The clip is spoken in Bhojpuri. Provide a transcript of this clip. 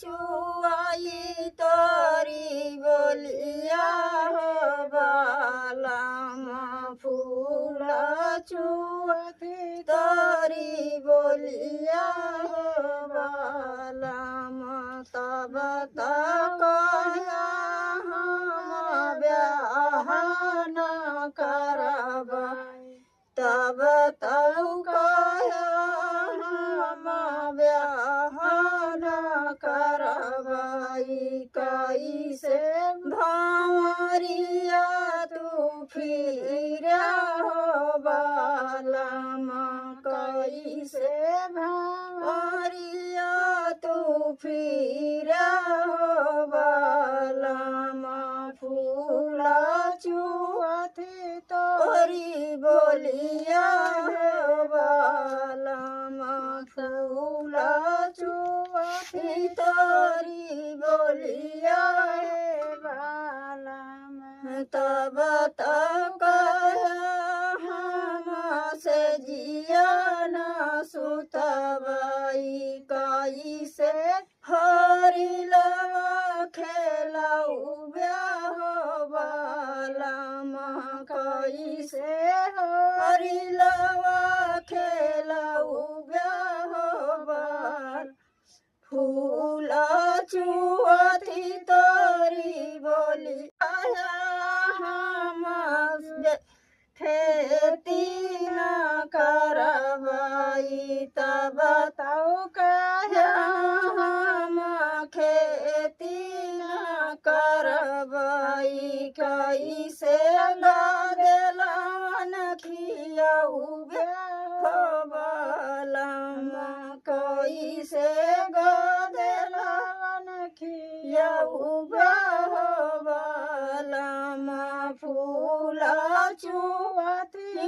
चुआई तोरी बोलिया हो बालम फूल चुआती तोरी बोलिया हो बालम तब तक हम ब्याह न करबा तब तक हम ब्याह न करबाई कैसे भंवरिया तू फिरा हो बालम कैसे भंवरिया तू फिरा हो बालम फूला चुआती तोरी बोलिया हो बालम फूला चुआती तोरी बोलिया हे बालम तब तक हम से जिया न सुतबाई कैसे हरिला खेलाऊ हो बालम कैसे हरिलवा खेलाऊ हो बाल फूला चुआती तोरी बोली हम खेती न करबाई तब बताओ कहे हम खेती न करबाई कैसे देलन खियाऊ हो बालम कैसे देलन खियाऊ हो बालम फूला चुआती